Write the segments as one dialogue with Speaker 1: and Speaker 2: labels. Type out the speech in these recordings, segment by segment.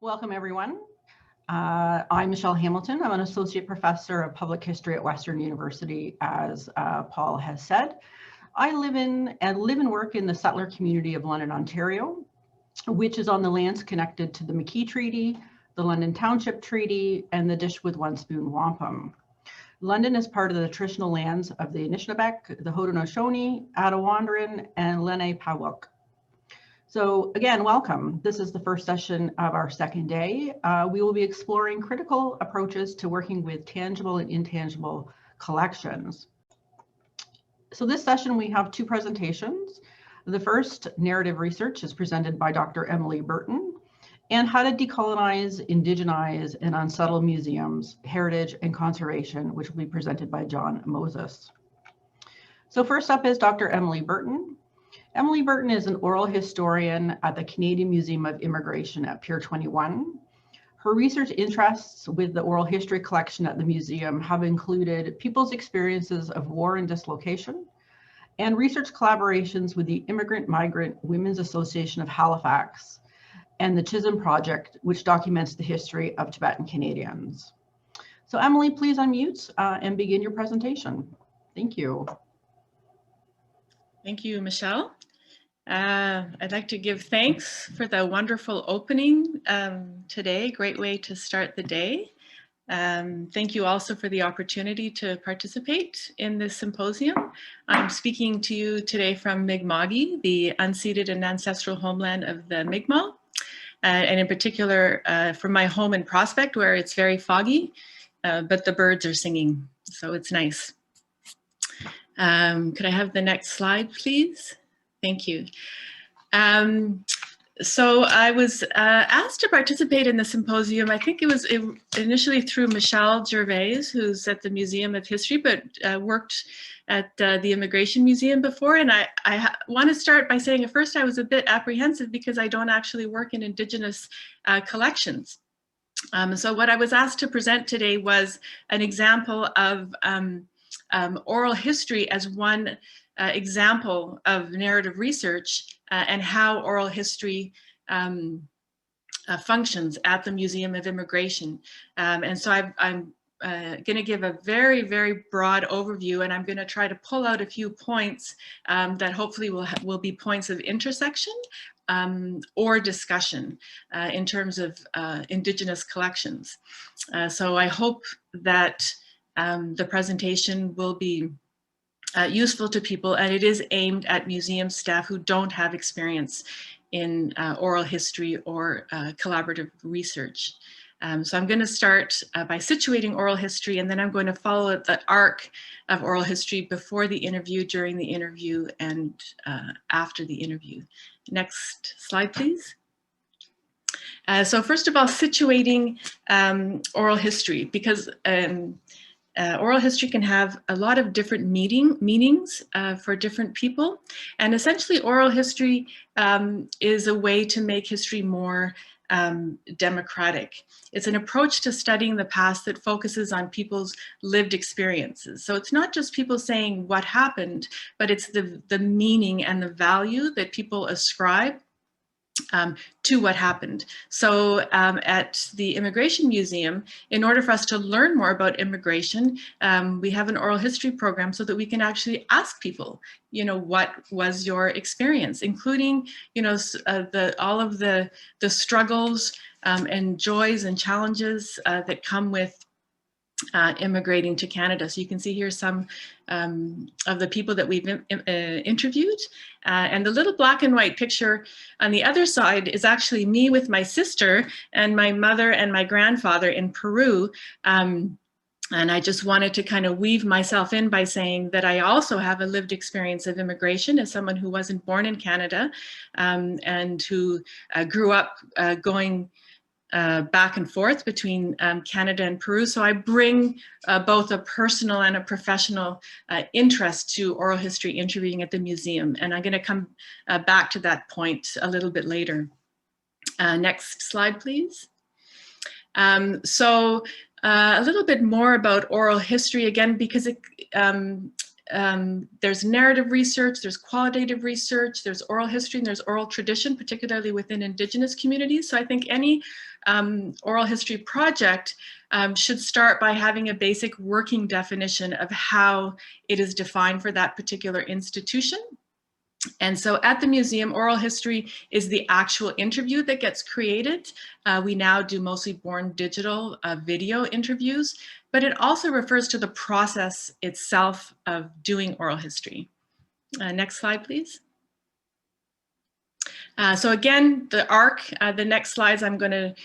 Speaker 1: Welcome, everyone. I'm Michelle Hamilton. I'm an associate professor of public history at Western University, as Paul has said. I live and work in the settler community of London, Ontario, which is on the lands connected to the McKee Treaty, the London Township Treaty, and the Dish with One Spoon Wampum. London is part of the traditional lands of the Anishinaabe, the Haudenosaunee, Attawandaron, and Lenape-Pawuk. So again, welcome. This is the first session of our second day. We will be exploring critical approaches to working with tangible and intangible collections. So this session, we have two presentations. The first, narrative research, is presented by Dr. Emily Burton, and how to decolonize, indigenize, and unsettle museums, heritage, and conservation, which will be presented by John Moses. So first up is Dr. Emily Burton. Emily Burton is an oral historian at the Canadian Museum of Immigration at Pier 21. Her research interests with the oral history collection at the museum have included people's experiences of war and dislocation, and research collaborations with the Immigrant Migrant Women's Association of Halifax and the Chisholm Project, which documents the history of Tibetan Canadians. So Emily, please unmute and begin your presentation. Thank you.
Speaker 2: Thank you, Michelle. I'd like to give thanks for the wonderful opening today. Great way to start the day. Thank you also for the opportunity to participate in this symposium. I'm speaking to you today from Mi'kma'ki, the unceded and ancestral homeland of the Mi'kmaq, and in particular from my home in Prospect, where it's very foggy, but the birds are singing, so it's nice. Could I have the next slide, please? Thank you. So I was asked to participate in the symposium. I think it was initially through Michelle Gervais, who's at the Museum of History, but worked at the Immigration Museum before. And I want to start by saying at first I was a bit apprehensive because I don't actually work in Indigenous collections. So what I was asked to present today was an example of oral history as one example of narrative research and how oral history functions at the Museum of Immigration. And so I'm going to give a very, very broad overview, and I'm going to try to pull out a few points that hopefully will be points of intersection or discussion in terms of Indigenous collections. So I hope that the presentation will be useful to people, and it is aimed at museum staff who don't have experience in oral history or collaborative research. So I'm going to start by situating oral history, and then I'm going to follow the arc of oral history before the interview, during the interview, and after the interview. Next slide, please. So first of all, situating oral history, because oral history can have a lot of different meanings for different people. And essentially oral history is a way to make history more democratic. It's an approach to studying the past that focuses on people's lived experiences. So it's not just people saying what happened, but it's the meaning and the value that people ascribe to what happened. So at the Immigration Museum, in order for us to learn more about immigration, we have an oral history program so that we can actually ask people, you know, what was your experience, including, you know, all of the struggles and joys and challenges that come with immigrating to Canada. So you can see here some of the people that we've interviewed. And the little black and white picture on the other side is actually me with my sister and my mother and my grandfather in Peru. And I just wanted to kind of weave myself in by saying that I also have a lived experience of immigration as someone who wasn't born in Canada and who grew up going back and forth between Canada and Peru. So I bring both a personal and a professional interest to oral history interviewing at the museum. And I'm going to come back to that point a little bit later. Next slide, please. So a little bit more about oral history, again, because there's narrative research, there's qualitative research, there's oral history, and there's oral tradition, particularly within Indigenous communities. So I think any oral history project should start by having a basic working definition of how it is defined for that particular institution. And so at the museum, oral history is the actual interview that gets created. We now do mostly born digital video interviews, but it also refers to the process itself of doing oral history. Next slide, please. So again, the arc, the next slides, I'm going to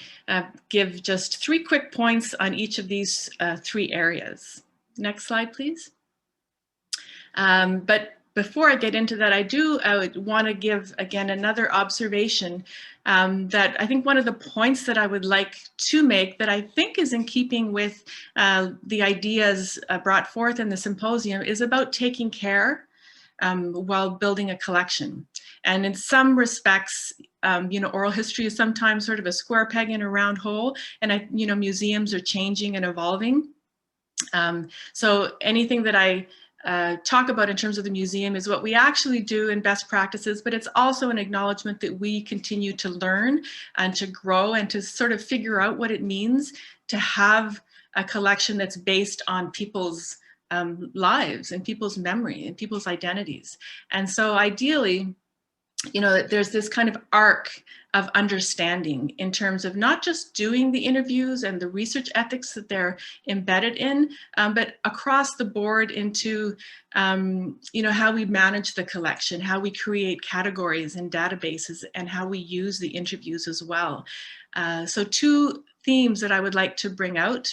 Speaker 2: give just 3 quick points on each of these 3 areas. Next slide, please. But before I get into that, I would want to give, again, another observation that I think one of the points that I would like to make that I think is in keeping with the ideas brought forth in the symposium is about taking care while building a collection. And in some respects, you know, oral history is sometimes sort of a square peg in a round hole, and you know, museums are changing and evolving. So anything that I talk about in terms of the museum is what we actually do in best practices, but it's also an acknowledgement that we continue to learn and to grow and to sort of figure out what it means to have a collection that's based on people's lives and people's memory and people's identities. And so ideally, you know, there's this kind of arc of understanding in terms of not just doing the interviews and the research ethics that they're embedded in, but across the board into, you know, how we manage the collection, how we create categories and databases, and how we use the interviews as well. So 2 themes that I would like to bring out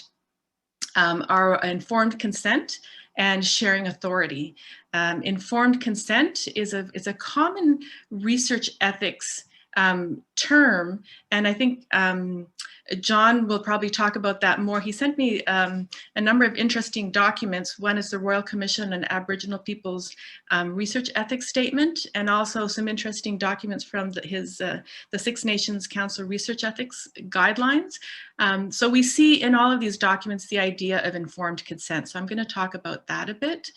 Speaker 2: are informed consent and sharing authority. Informed consent is a common research ethics term, and I think John will probably talk about that more. He sent me a number of interesting documents. One is the Royal Commission on Aboriginal Peoples Research Ethics Statement, and also some interesting documents from the Six Nations Council Research Ethics Guidelines. So we see in all of these documents the idea of informed consent. So I'm going to talk about that a bit.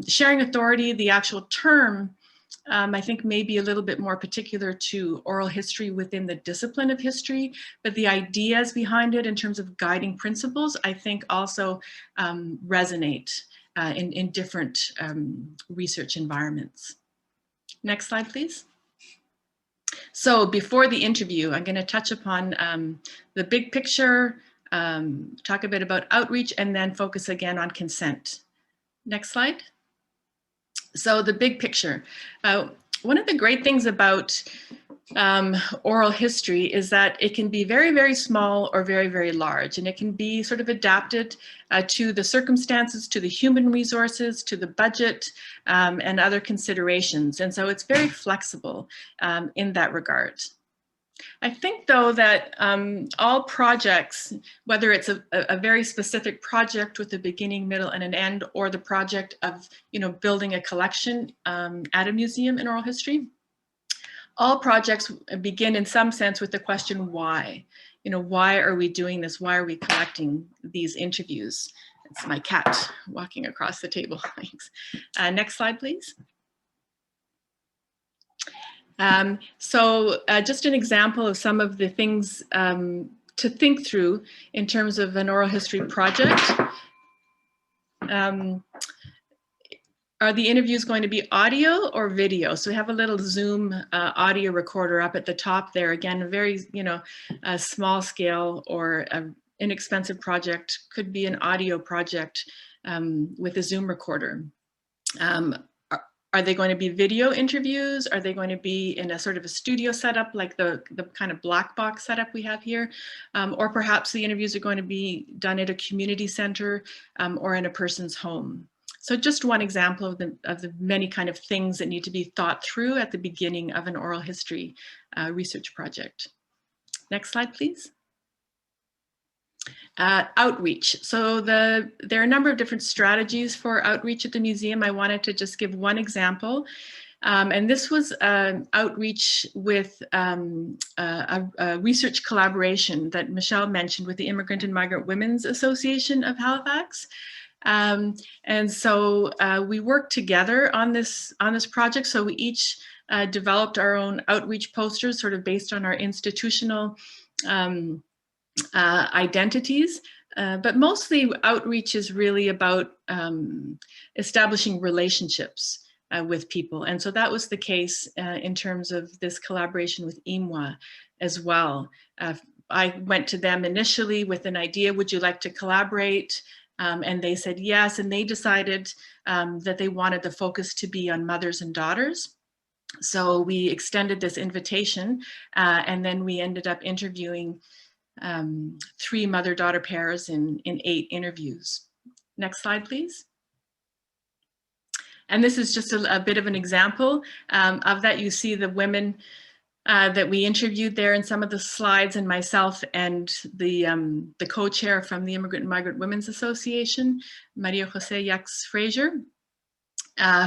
Speaker 2: Sharing authority, the actual term, I think maybe a little bit more particular to oral history within the discipline of history, but the ideas behind it in terms of guiding principles, I think also resonate in different research environments. Next slide, please. So before the interview, I'm going to touch upon the big picture, talk a bit about outreach, and then focus again on consent. Next slide. So the big picture. One of the great things about oral history is that it can be very, very small or very, very large, and it can be sort of adapted to the circumstances, to the human resources, to the budget, and other considerations. And so it's very flexible in that regard. I think, though, that all projects, whether it's a very specific project with a beginning, middle, and an end, or the project of, you know, building a collection at a museum in oral history, all projects begin in some sense with the question, why? You know, why are we doing this? Why are we collecting these interviews? It's my cat walking across the table. Thanks. Next slide, please. So just an example of some of the things to think through in terms of an oral history project. Are the interviews going to be audio or video? So we have a little Zoom audio recorder up at the top there. Again, a very, you know, a small scale or an inexpensive project could be an audio project with a Zoom recorder. Are they going to be video interviews? Are they going to be in a sort of a studio setup like the kind of black box setup we have here? Or perhaps the interviews are going to be done at a community center or in a person's home. So just one example of the many kind of things that need to be thought through at the beginning of an oral history research project. Next slide, please. Outreach. So there are a number of different strategies for outreach at the museum. I wanted to just give one example. And this was outreach with a research collaboration that Michelle mentioned with the Immigrant and Migrant Women's Association of Halifax. And so we worked together on this project. So we each developed our own outreach posters, sort of based on our institutional identities. But mostly outreach is really about establishing relationships with people. And so that was the case in terms of this collaboration with IMWA as well. I went to them initially with an idea, would you like to collaborate? And they said yes, and they decided that they wanted the focus to be on mothers and daughters. So we extended this invitation, and then we ended up interviewing 3 mother-daughter pairs in 8 interviews. Next slide, please. And this is just a bit of an example of that. You see the women that we interviewed there in some of the slides, and myself and the co-chair from the Immigrant and Migrant Women's Association, Maria Jose Yax Frazier,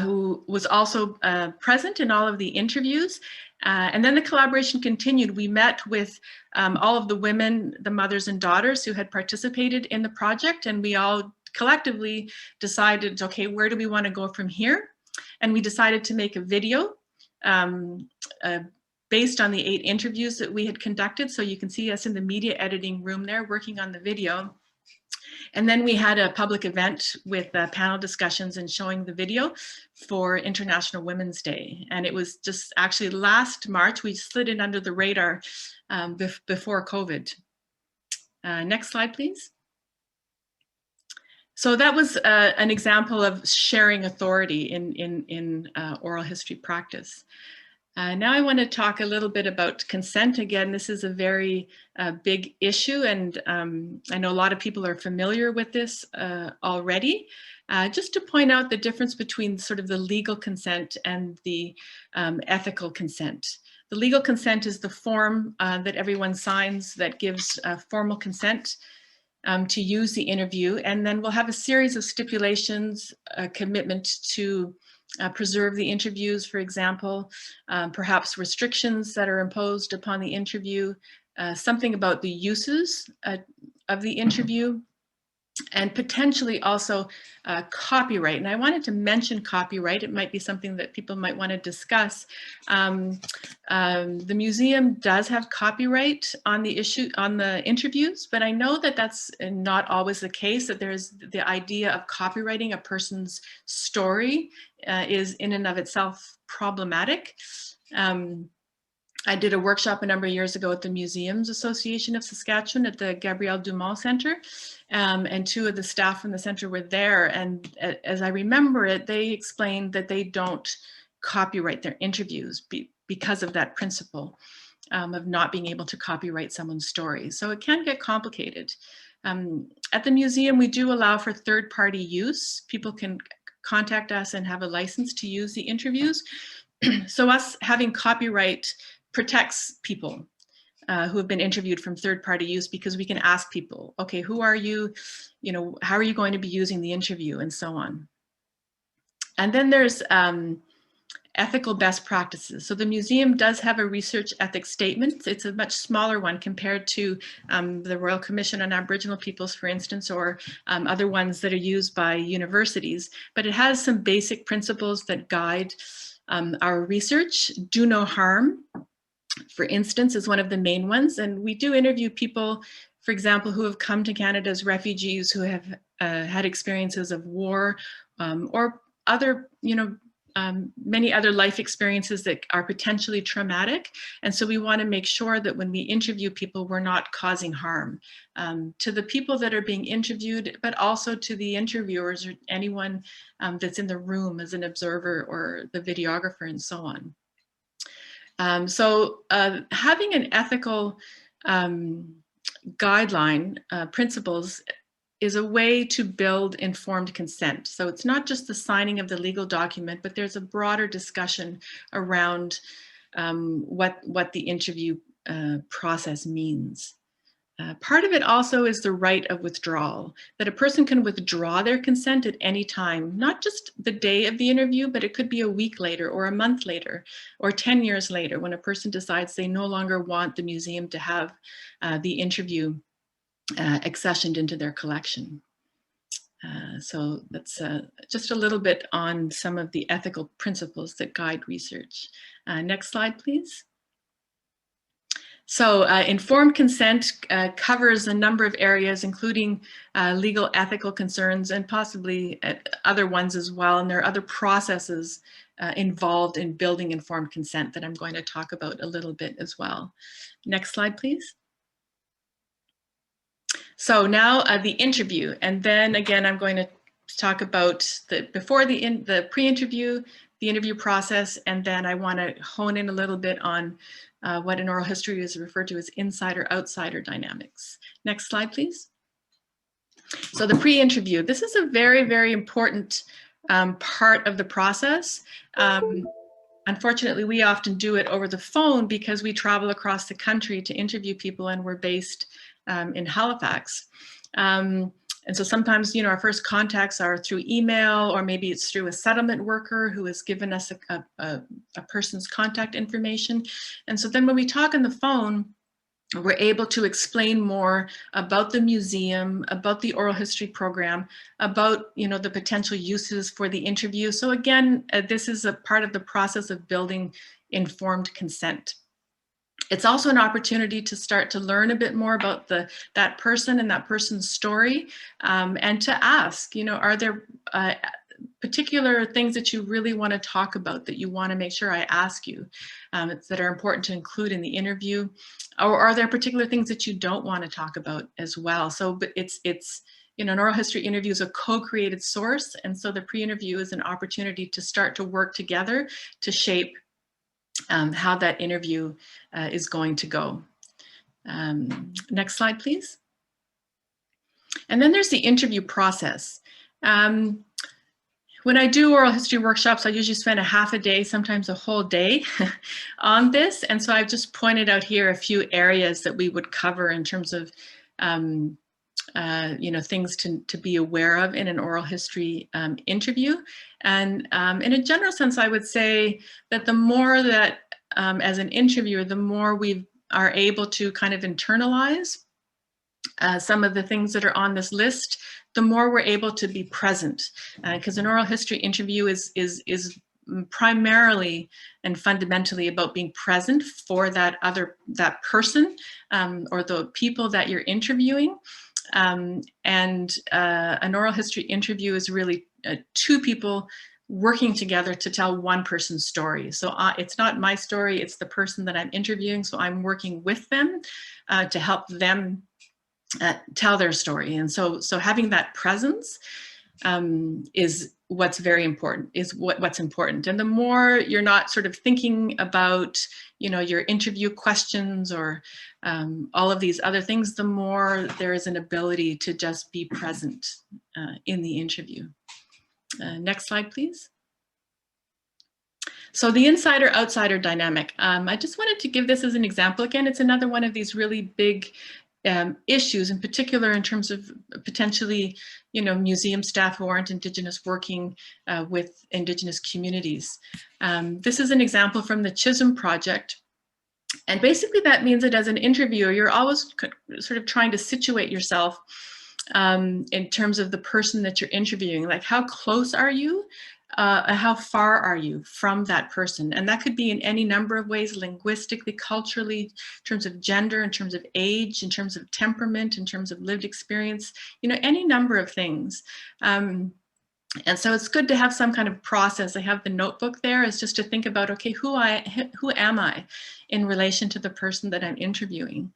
Speaker 2: who was also present in all of the interviews. And then the collaboration continued. We met with all of the women, the mothers and daughters who had participated in the project, and we all collectively decided, okay, where do we want to go from here? And we decided to make a video based on the 8 interviews that we had conducted. So you can see us in the media editing room there working on the video. And then we had a public event with panel discussions and showing the video for International Women's Day. And it was just actually last March, we slid in under the radar before COVID. Next slide, please. So that was an example of sharing authority in oral history practice. Now I want to talk a little bit about consent. Again, this is a very big issue, and I know a lot of people are familiar with this already. Just to point out the difference between sort of the legal consent and the ethical consent. The legal consent is the form that everyone signs that gives formal consent to use the interview, and then we'll have a series of stipulations, a commitment to preserve the interviews, for example, perhaps restrictions that are imposed upon the interview, something about the uses of the interview, and potentially also copyright. And I wanted to mention copyright. It might be something that people might want to discuss. The museum does have copyright on the interviews, but I know that that's not always the case, that there's the idea of copyrighting a person's story is in and of itself problematic. I did a workshop a number of years ago at the Museums Association of Saskatchewan at the Gabrielle Dumont Center, and 2 of the staff from the center were there. And as I remember it, they explained that they don't copyright their interviews because of that principle of not being able to copyright someone's story. So it can get complicated. At the museum, we do allow for third-party use. People can contact us and have a license to use the interviews. So us having copyright protects people who have been interviewed from third-party use, because we can ask people, okay, who are you? You know, how are you going to be using the interview, and so on. And then there's ethical best practices. So the museum does have a research ethics statement. It's a much smaller one compared to the Royal Commission on Aboriginal Peoples, for instance, or other ones that are used by universities. But it has some basic principles that guide our research. Do no harm, for instance, is one of the main ones. And we do interview people, for example, who have come to Canada as refugees, who have had experiences of war or other, many other life experiences that are potentially traumatic. And so we want to make sure that when we interview people, we're not causing harm to the people that are being interviewed, but also to the interviewers or anyone that's in the room as an observer or the videographer and so on. So having an ethical guideline, principles, is a way to build informed consent. So it's not just the signing of the legal document, but there's a broader discussion around what the interview process means. Part of it also is the right of withdrawal, that a person can withdraw their consent at any time, not just the day of the interview, but it could be a week later or a month later or 10 years later, when a person decides they no longer want the museum to have the interview accessioned into their collection. So that's just a little bit on some of the ethical principles that guide research. Next slide, please. So informed consent covers a number of areas, including legal, ethical concerns, and possibly other ones as well. And there are other processes involved in building informed consent that I'm going to talk about a little bit as well. Next slide, please. So now the interview, and then again, I'm going to talk about before the pre-interview, the interview process, and then I want to hone in a little bit on what in oral history is referred to as insider-outsider dynamics. Next slide, please. So the pre-interview, this is a very, very important part of the process. Unfortunately, we often do it over the phone because we travel across the country to interview people, and we're based in Halifax. And so sometimes, you know, our first contacts are through email, or maybe it's through a settlement worker who has given us a person's contact information. And so then when we talk on the phone, we're able to explain more about the museum, about the oral history program, about, you know, the potential uses for the interview. So again, this is a part of the process of building informed consent. It's also an opportunity to start to learn a bit more about that person and that person's story, and to ask, you know, are there particular things that you really want to talk about that you want to make sure I ask you that are important to include in the interview, or are there particular things that you don't want to talk about as well? So, but it's you know, an oral history interview is a co-created source, and so the pre-interview is an opportunity to start to work together to shape how that interview is going to go. Next slide, please. And then there's the interview process. When I do oral history workshops, I usually spend a half a day, sometimes a whole day on this. And so I've just pointed out here a few areas that we would cover in terms of you know, things to be aware of in an oral history interview. And in a general sense, I would say that the more that as an interviewer, the more we are able to kind of internalize some of the things that are on this list, the more we're able to be present. Because an oral history interview is primarily and fundamentally about being present for that person or the people that you're interviewing. And an oral history interview is really two people working together to tell one person's story. So it's not my story, it's the person that I'm interviewing. So I'm working with them to help them tell their story. And so having that presence is what's very important, is what's important. And the more you're not sort of thinking about, you know, your interview questions or all of these other things, the more there is an ability to just be present in the interview. Next slide, please. So the insider-outsider dynamic. I just wanted to give this as an example. Again, it's another one of these really big issues, in particular in terms of potentially, you know, museum staff who aren't Indigenous working with Indigenous communities. This is an example from the Chisholm project. And basically that means that as an interviewer, you're always sort of trying to situate yourself in terms of the person that you're interviewing. Like, how close are you? How far are you from that person? And that could be in any number of ways, linguistically, culturally, in terms of gender, in terms of age, in terms of temperament, in terms of lived experience, you know, any number of things. And so it's good to have some kind of process. I have the notebook there, is just to think about, okay, who am I in relation to the person that I'm interviewing?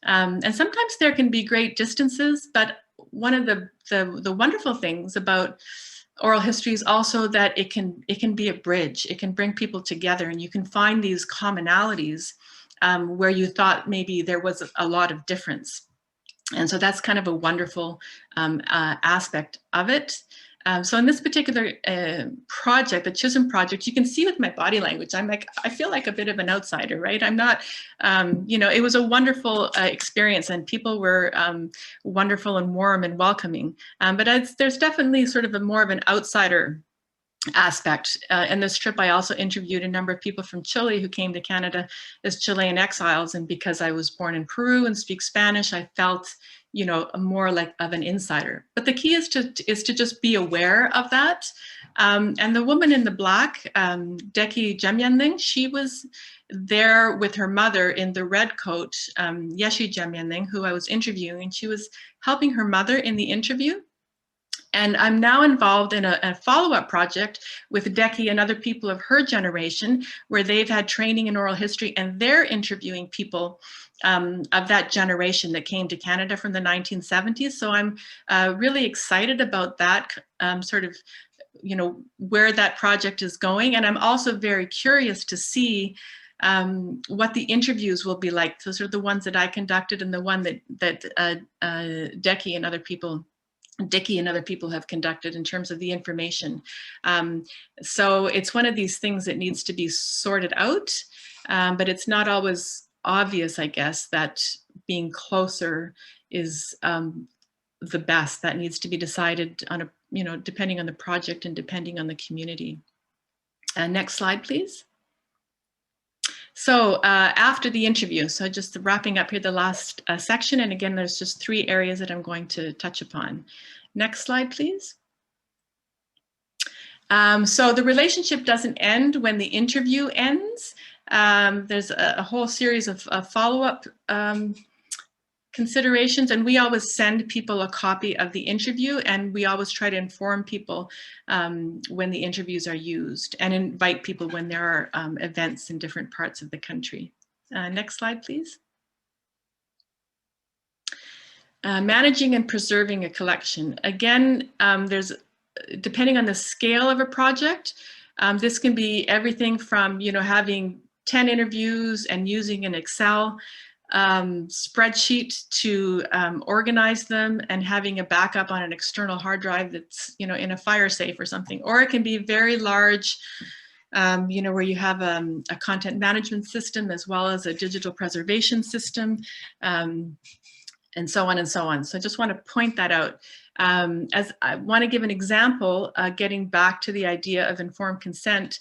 Speaker 2: And sometimes there can be great distances, but one of the wonderful things about oral history is also that it can be a bridge. It can bring people together, and you can find these commonalities where you thought maybe there was a lot of difference. And so that's kind of a wonderful aspect of it. So in this particular project, the Chisholm project, you can see with my body language, I feel like a bit of an outsider, right? I'm not, you know, it was a wonderful experience, and people were wonderful and warm and welcoming. But there's definitely sort of more of an outsider aspect. In this trip, I also interviewed a number of people from Chile who came to Canada as Chilean exiles. And because I was born in Peru and speak Spanish, I felt, you know, more like of an insider. But the key is to just be aware of that. And the woman in the black, Deki Jemyanling, she was there with her mother in the red coat, Yeshi Jemyanling, who I was interviewing, and she was helping her mother in the interview. And I'm now involved in a follow-up project with Deki and other people of her generation, where they've had training in oral history, and they're interviewing people of that generation that came to Canada from the 1970s. So I'm really excited about that sort of, you know, where that project is going. And I'm also very curious to see what the interviews will be like. Those are the ones that I conducted and the one that Deki and other people Dickey and other people have conducted in terms of the information. So it's one of these things that needs to be sorted out, but it's not always obvious, I guess, that being closer is the best. That needs to be decided on a, you know, depending on the project and depending on the community. Next slide, please. So after the interview, so just wrapping up here the last section, and again, there's just 3 areas that I'm going to touch upon. Next slide, please. So the relationship doesn't end when the interview ends. There's a whole series of follow-up considerations, and we always send people a copy of the interview, and we always try to inform people when the interviews are used and invite people when there are events in different parts of the country. Next slide, please. Managing and preserving a collection. Again, there's, depending on the scale of a project, this can be everything from, you know, having 10 interviews and using an Excel spreadsheet to organize them and having a backup on an external hard drive that's, you know, in a fire safe or something. Or it can be very large, you know, where you have a content management system as well as a digital preservation system, and so on and so on. So I just want to point that out. As I want to give an example, getting back to the idea of informed consent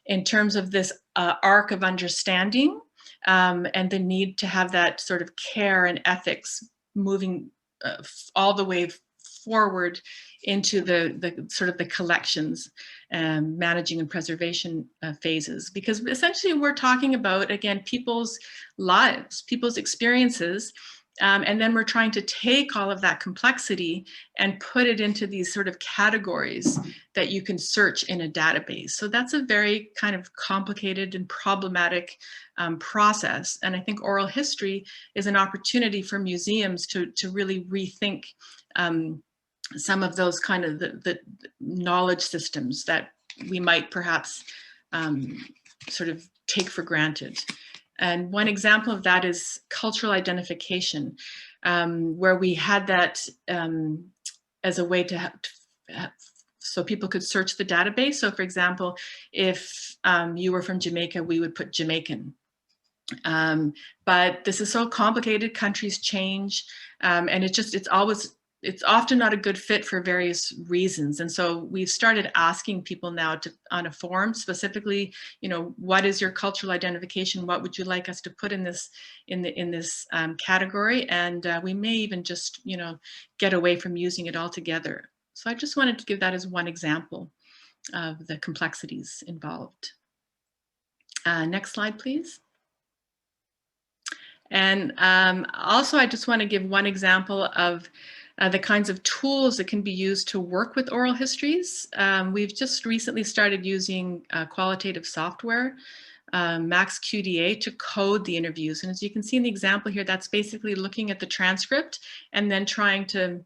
Speaker 2: in terms of this arc of understanding, and the need to have that sort of care and ethics moving all the way forward into the sort of the collections, managing and preservation phases. Because essentially we're talking about, again, people's lives, people's experiences, and then we're trying to take all of that complexity and put it into these sort of categories that you can search in a database. So that's a very kind of complicated and problematic process. And I think oral history is an opportunity for museums to really rethink some of those kind of the knowledge systems that we might perhaps sort of take for granted. And one example of that is cultural identification, where we had that as a way to so people could search the database. So for example, if you were from Jamaica, we would put Jamaican. But this is so complicated, countries change, and it's often not a good fit for various reasons. And so we've started asking people now on a form specifically, you know, what is your cultural identification? What would you like us to put in this category? And we may even just, you know, get away from using it altogether. So I just wanted to give that as one example of the complexities involved. Next slide, please. And also, I just want to give one example of the kinds of tools that can be used to work with oral histories. We've just recently started using qualitative software, MaxQDA, to code the interviews. And as you can see in the example here, that's basically looking at the transcript and then trying to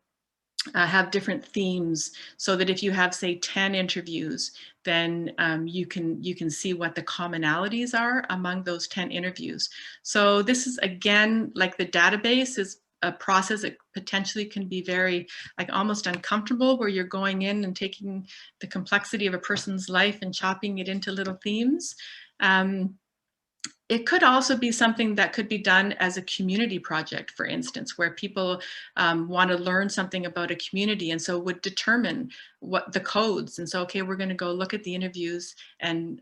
Speaker 2: have different themes, so that if you have, say, 10 interviews, then you can see what the commonalities are among those 10 interviews. So this is, again, like the database is a process that potentially can be very, like, almost uncomfortable, where you're going in and taking the complexity of a person's life and chopping it into little themes. It could also be something that could be done as a community project, for instance, where people want to learn something about a community, and so would determine what the codes. And so, okay, we're going to go look at the interviews and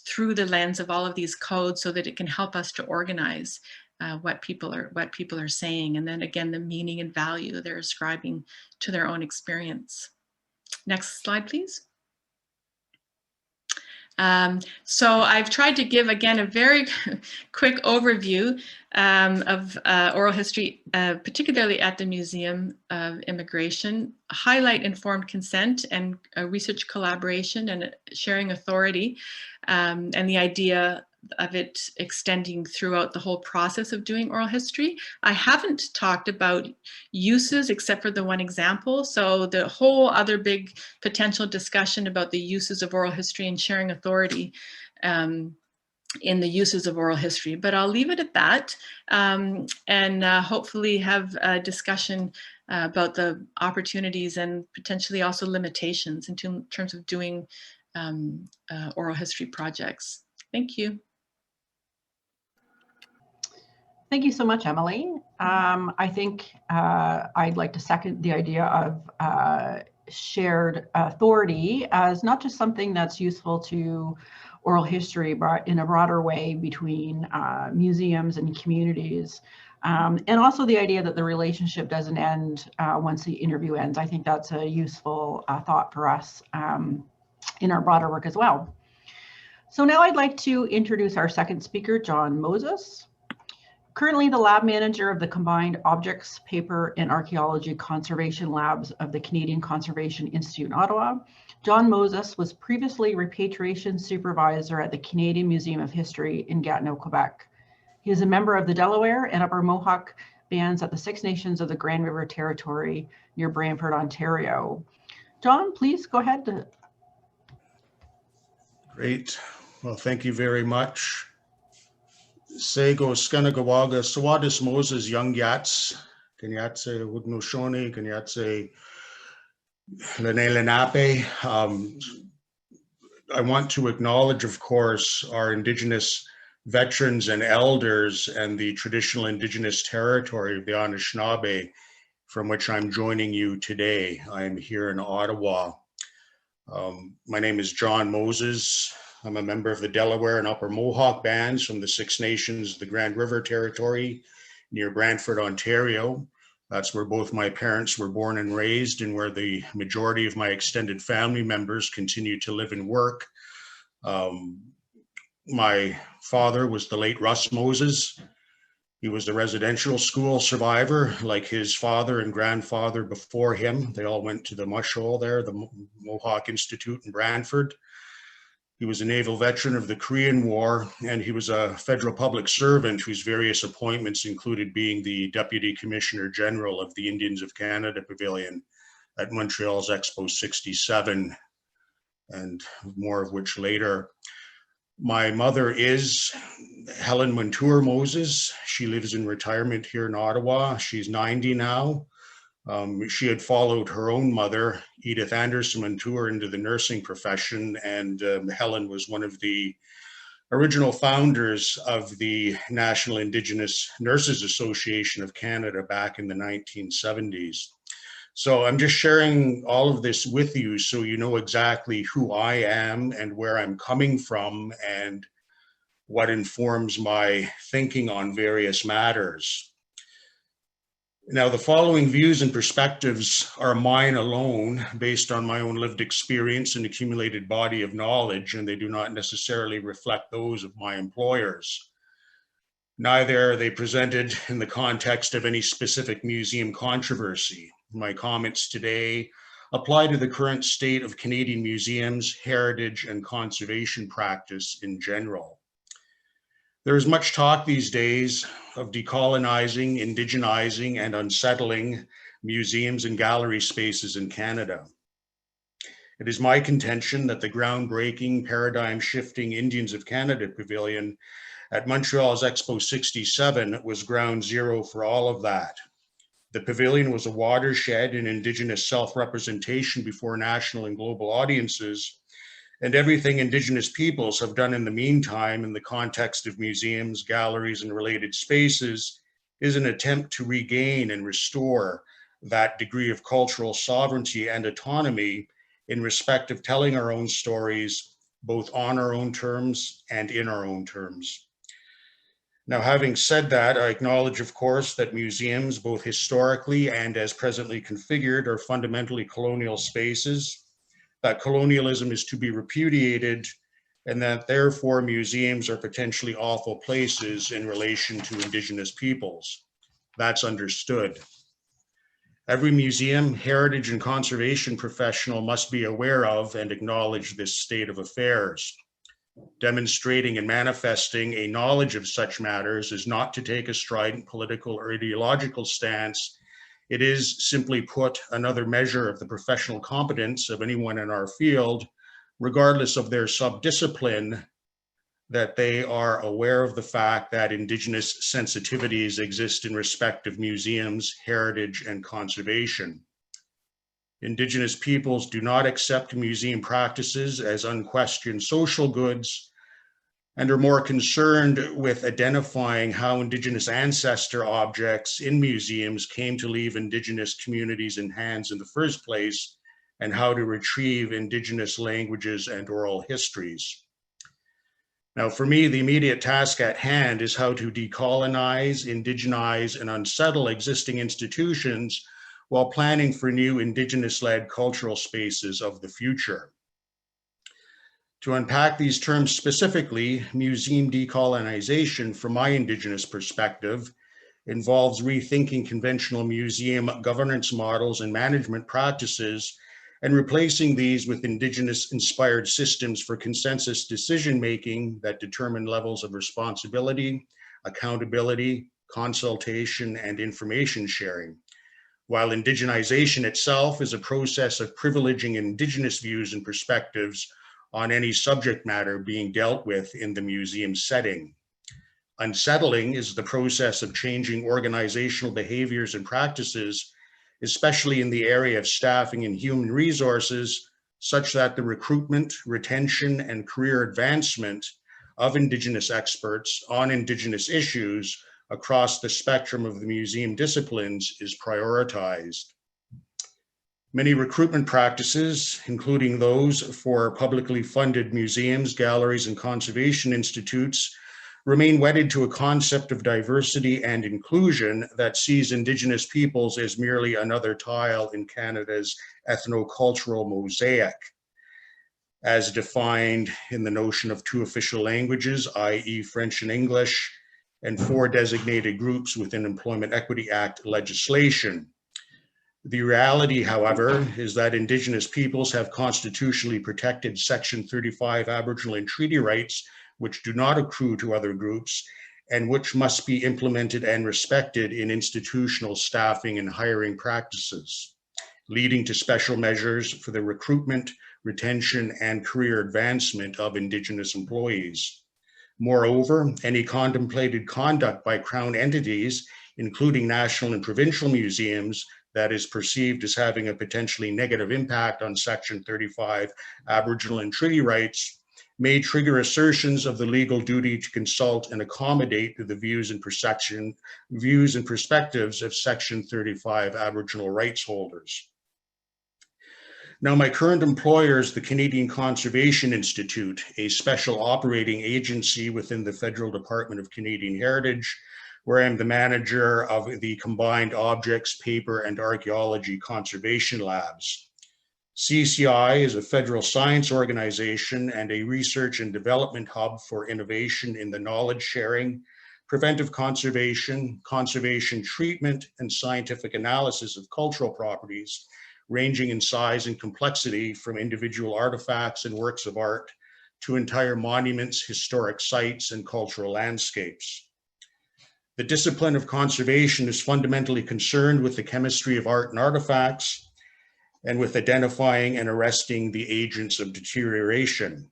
Speaker 2: through the lens of all of these codes, so that it can help us to organize what people are saying, and then again the meaning and value they're ascribing to their own experience. Next slide, please. So I've tried to give, again, a very quick overview of oral history, particularly at the Museum of Immigration, highlight informed consent and research collaboration and sharing authority, and the idea of it extending throughout the whole process of doing oral history. I haven't talked about uses except for the one example. So the whole other big potential discussion about the uses of oral history and sharing authority in the uses of oral history. But I'll leave it at that and hopefully have a discussion about the opportunities and potentially also limitations in terms of doing oral history projects. Thank you.
Speaker 1: Thank you so much, Emily. I think I'd like to second the idea of shared authority as not just something that's useful to oral history, but in a broader way between museums and communities. And also the idea that the relationship doesn't end once the interview ends. I think that's a useful thought for us in our broader work as well. So now I'd like to introduce our second speaker, John Moses. Currently the lab manager of the Combined Objects, Paper, and Archaeology Conservation Labs of the Canadian Conservation Institute in Ottawa, John Moses was previously repatriation supervisor at the Canadian Museum of History in Gatineau, Quebec. He is a member of the Delaware and Upper Mohawk bands at the Six Nations of the Grand River Territory near Brantford, Ontario. John, please go ahead.
Speaker 3: Great. Well, thank you very much. Sego Skenagawaga Sawadis Moses Young Yats, Kenyatse Wugnoshoni, Kenyatse Lenape. I want to acknowledge, of course, our Indigenous veterans and elders and the traditional Indigenous territory of the Anishinaabe, from which I'm joining you today. I am here in Ottawa. My name is John Moses. I'm a member of the Delaware and Upper Mohawk bands from the Six Nations of the Grand River Territory near Brantford, Ontario. That's where both my parents were born and raised and where the majority of my extended family members continue to live and work. My father was the late Russ Moses. He was a residential school survivor like his father and grandfather before him. They all went to the Mush Hole there, the Mohawk Institute in Brantford. He was a naval veteran of the Korean War, and he was a federal public servant whose various appointments included being the Deputy Commissioner General of the Indians of Canada Pavilion at Montreal's Expo 67, and more of which later. My mother is Helen Montour Moses. She lives in retirement here in Ottawa. She's 90 now. She had followed her own mother, Edith Anderson Montour, into the nursing profession, and Helen was one of the original founders of the National Indigenous Nurses Association of Canada back in the 1970s. So I'm just sharing all of this with you so you know exactly who I am and where I'm coming from and what informs my thinking on various matters. Now, the following views and perspectives are mine alone, based on my own lived experience and accumulated body of knowledge, and they do not necessarily reflect those of my employers. Neither are they presented in the context of any specific museum controversy. My comments today apply to the current state of Canadian museums, heritage, and conservation practice in general. There is much talk these days of decolonizing, indigenizing, and unsettling museums and gallery spaces in Canada. It is my contention that the groundbreaking, paradigm-shifting Indians of Canada Pavilion at Montreal's Expo 67 was ground zero for all of that. The pavilion was a watershed in Indigenous self-representation before national and global audiences, And everything Indigenous peoples have done in the meantime in the context of museums, galleries, and related spaces is an attempt to regain and restore that degree of cultural sovereignty and autonomy in respect of telling our own stories, both on our own terms and in our own terms. Now, having said that, I acknowledge, of course, that museums, both historically and as presently configured, are fundamentally colonial spaces, that colonialism is to be repudiated, and that therefore museums are potentially awful places in relation to Indigenous peoples. That's understood. Every museum, heritage, and conservation professional must be aware of and acknowledge this state of affairs. Demonstrating and manifesting a knowledge of such matters is not to take a strident political or ideological stance. It is, simply put, another measure of the professional competence of anyone in our field, regardless of their subdiscipline, that they are aware of the fact that Indigenous sensitivities exist in respect of museums, heritage, and conservation. Indigenous peoples do not accept museum practices as unquestioned social goods and are more concerned with identifying how Indigenous ancestor objects in museums came to leave Indigenous communities in hands in the first place, and how to retrieve Indigenous languages and oral histories. Now, for me, the immediate task at hand is how to decolonize, indigenize, and unsettle existing institutions while planning for new Indigenous-led cultural spaces of the future. To unpack these terms specifically, museum decolonization, from my Indigenous perspective, involves rethinking conventional museum governance models and management practices and replacing these with Indigenous-inspired systems for consensus decision-making that determine levels of responsibility, accountability, consultation, and information sharing. While indigenization itself is a process of privileging Indigenous views and perspectives on any subject matter being dealt with in the museum setting. Unsettling is the process of changing organizational behaviors and practices, especially in the area of staffing and human resources, such that the recruitment, retention, and career advancement of Indigenous experts on Indigenous issues across the spectrum of the museum disciplines is prioritized. Many recruitment practices, including those for publicly funded museums, galleries, and conservation institutes, remain wedded to a concept of diversity and inclusion that sees Indigenous peoples as merely another tile in Canada's ethnocultural mosaic, as defined in the notion of 2 official languages, i.e. French and English, and 4 designated groups within Employment Equity Act legislation. The reality, however, is that Indigenous peoples have constitutionally protected Section 35 Aboriginal and treaty rights, which do not accrue to other groups, and which must be implemented and respected in institutional staffing and hiring practices, leading to special measures for the recruitment, retention, and career advancement of Indigenous employees. Moreover, any contemplated conduct by Crown entities, including national and provincial museums, that is perceived as having a potentially negative impact on Section 35 Aboriginal and treaty rights may trigger assertions of the legal duty to consult and accommodate the views and perspectives of Section 35 Aboriginal rights holders. Now, my current employer is the Canadian Conservation Institute, a special operating agency within the Federal Department of Canadian Heritage, where I'm the manager of the Combined Objects, Paper, and Archaeology Conservation Labs. CCI is a federal science organization and a research and development hub for innovation in the knowledge sharing, preventive conservation, conservation treatment, and scientific analysis of cultural properties, ranging in size and complexity from individual artifacts and works of art to entire monuments, historic sites, and cultural landscapes. The discipline of conservation is fundamentally concerned with the chemistry of art and artifacts and with identifying and arresting the agents of deterioration.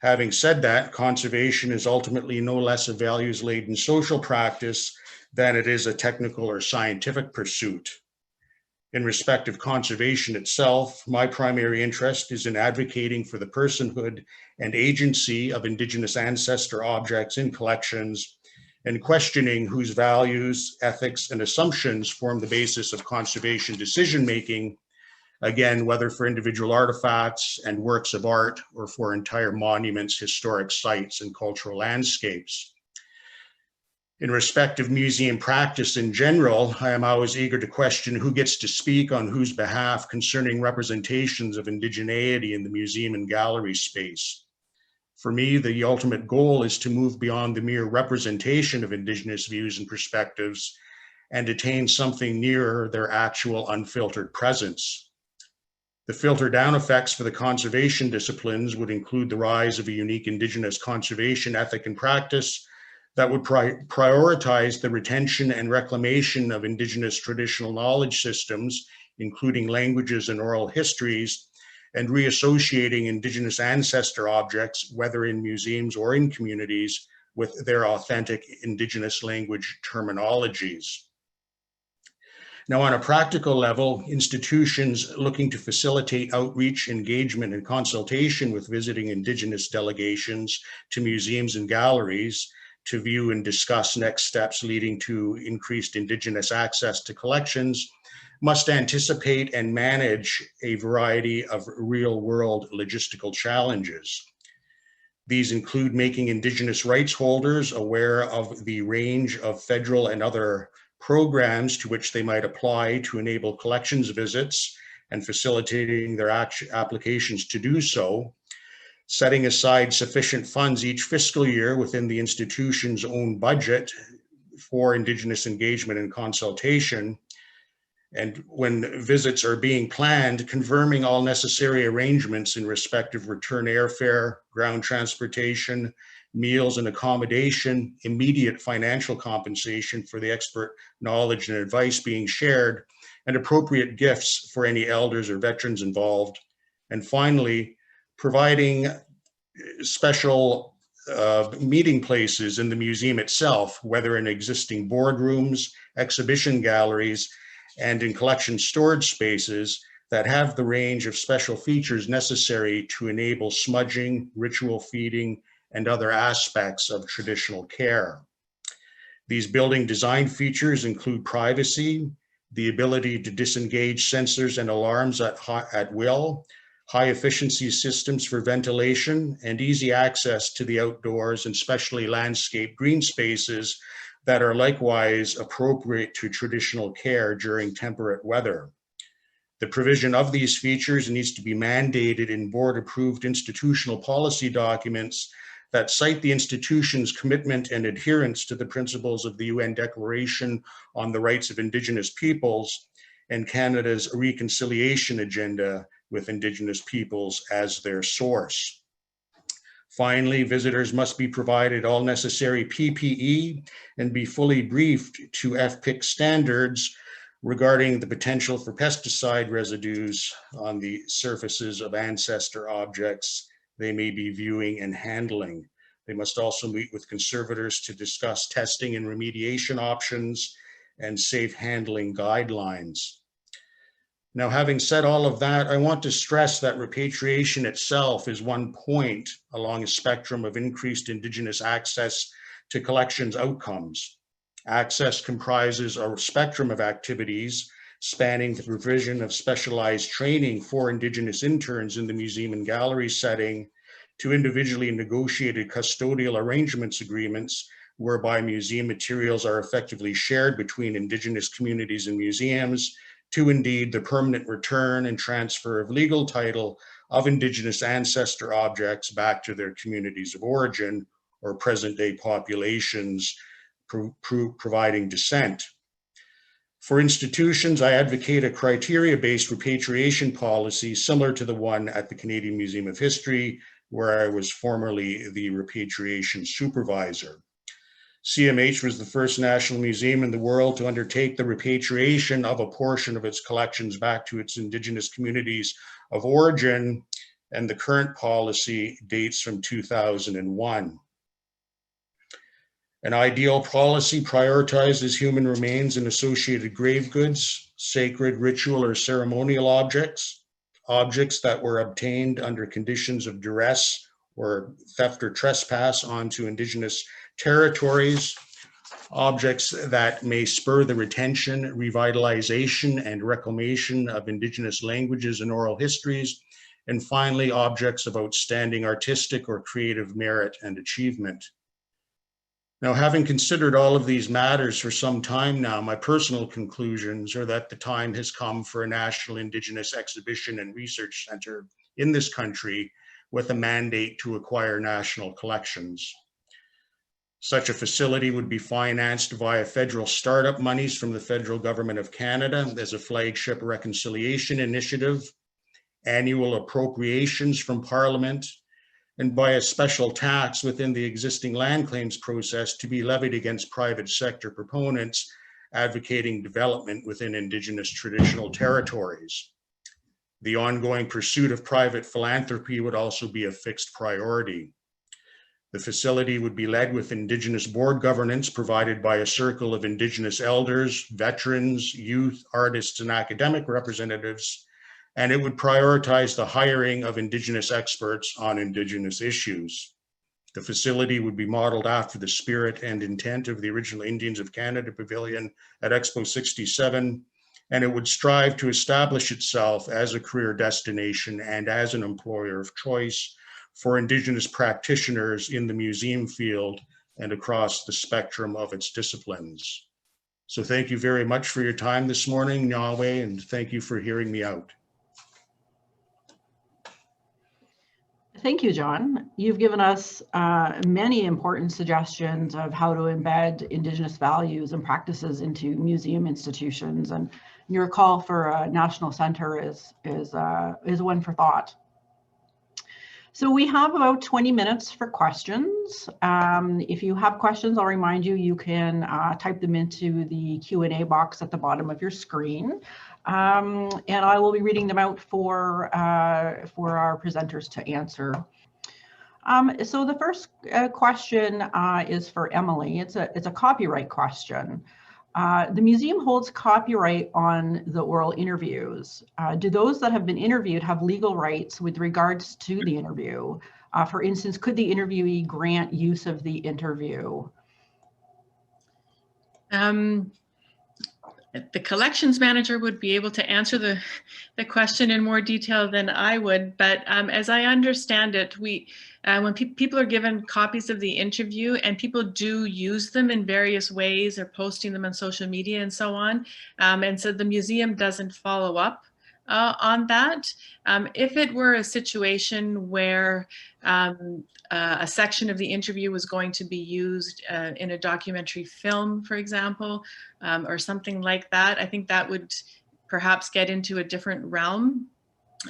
Speaker 3: Having said that, conservation is ultimately no less a values-laden social practice than it is a technical or scientific pursuit. In respect of conservation itself, my primary interest is in advocating for the personhood and agency of Indigenous ancestor objects in collections and questioning whose values, ethics, and assumptions form the basis of conservation decision-making, again, whether for individual artifacts and works of art or for entire monuments, historic sites, and cultural landscapes. In respect of museum practice in general, I am always eager to question who gets to speak on whose behalf concerning representations of indigeneity in the museum and gallery space. For me, the ultimate goal is to move beyond the mere representation of Indigenous views and perspectives and attain something nearer their actual unfiltered presence. The filter down effects for the conservation disciplines would include the rise of a unique Indigenous conservation ethic and practice that would prioritize the retention and reclamation of Indigenous traditional knowledge systems, including languages and oral histories, and reassociating Indigenous ancestor objects, whether in museums or in communities, with their authentic Indigenous language terminologies. Now, on a practical level, institutions looking to facilitate outreach, engagement, and consultation with visiting Indigenous delegations to museums and galleries to view and discuss next steps leading to increased Indigenous access to collections must anticipate and manage a variety of real-world logistical challenges. These include making Indigenous rights holders aware of the range of federal and other programs to which they might apply to enable collections visits and facilitating their applications to do so, setting aside sufficient funds each fiscal year within the institution's own budget for Indigenous engagement and consultation. And when visits are being planned, confirming all necessary arrangements in respect of return airfare, ground transportation, meals and accommodation, immediate financial compensation for the expert knowledge and advice being shared, and appropriate gifts for any elders or veterans involved. And finally, providing special meeting places in the museum itself, whether in existing boardrooms, exhibition galleries, and in collection storage spaces that have the range of special features necessary to enable smudging, ritual feeding, and other aspects of traditional care. These building design features include privacy, the ability to disengage sensors and alarms at will, high efficiency systems for ventilation, and easy access to the outdoors and specially landscaped green spaces that are likewise appropriate to traditional care during temperate weather. The provision of these features needs to be mandated in board-approved institutional policy documents that cite the institution's commitment and adherence to the principles of the UN Declaration on the Rights of Indigenous Peoples and Canada's reconciliation agenda with Indigenous peoples as their source. Finally, visitors must be provided all necessary PPE and be fully briefed to FPIC standards regarding the potential for pesticide residues on the surfaces of ancestor objects they may be viewing and handling. They must also meet with conservators to discuss testing and remediation options and safe handling guidelines. Now, having said all of that, I want to stress that repatriation itself is one point along a spectrum of increased Indigenous access to collections outcomes. Access comprises a spectrum of activities spanning the provision of specialized training for Indigenous interns in the museum and gallery setting to individually negotiated custodial arrangements agreements whereby museum materials are effectively shared between Indigenous communities and museums, to indeed the permanent return and transfer of legal title of Indigenous ancestor objects back to their communities of origin or present-day populations providing descent. For institutions, I advocate a criteria-based repatriation policy similar to the one at the Canadian Museum of History, where I was formerly the repatriation supervisor. CMH was the first national museum in the world to undertake the repatriation of a portion of its collections back to its Indigenous communities of origin, and the current policy dates from 2001. An ideal policy prioritizes human remains and associated grave goods, sacred ritual or ceremonial objects, objects that were obtained under conditions of duress or theft or trespass onto Indigenous territories, objects that may spur the retention, revitalization, and reclamation of Indigenous languages and oral histories, and finally, objects of outstanding artistic or creative merit and achievement. Now, having considered all of these matters for some time now, my personal conclusions are that the time has come for a national Indigenous exhibition and research center in this country with a mandate to acquire national collections. Such a facility would be financed via federal startup monies from the federal government of Canada as a flagship reconciliation initiative, annual appropriations from Parliament, and by a special tax within the existing land claims process to be levied against private sector proponents advocating development within Indigenous traditional territories. The ongoing pursuit of private philanthropy would also be a fixed priority. The facility would be led with Indigenous board governance provided by a circle of Indigenous elders, veterans, youth, artists, and academic representatives, and it would prioritize the hiring of Indigenous experts on Indigenous issues. The facility would be modeled after the spirit and intent of the original Indians of Canada Pavilion at Expo 67, and it would strive to establish itself as a career destination and as an employer of choice for Indigenous practitioners in the museum field and across the spectrum of its disciplines. So thank you very much for your time this morning, Yahweh, and thank you for hearing me out.
Speaker 1: Thank you, John. You've given us many important suggestions of how to embed Indigenous values and practices into museum institutions, and your call for a national center is one for thought. So we have about 20 minutes for questions. If you have questions, I'll remind you, you can type them into the Q&A box at the bottom of your screen. And I will be reading them out for our presenters to answer. So the first question is for Emily. It's a copyright question. The museum holds copyright on the oral interviews. Do those that have been interviewed have legal rights with regards to the interview? For instance, could the interviewee grant use of the interview?
Speaker 2: The collections manager would be able to answer the question in more detail than I would, but as I understand it, when people are given copies of the interview and people do use them in various ways, or posting them on social media and so on, and so the museum doesn't follow up on that. If it were a situation where a section of the interview was going to be used in a documentary film, for example, or something like that, I think that would perhaps get into a different realm.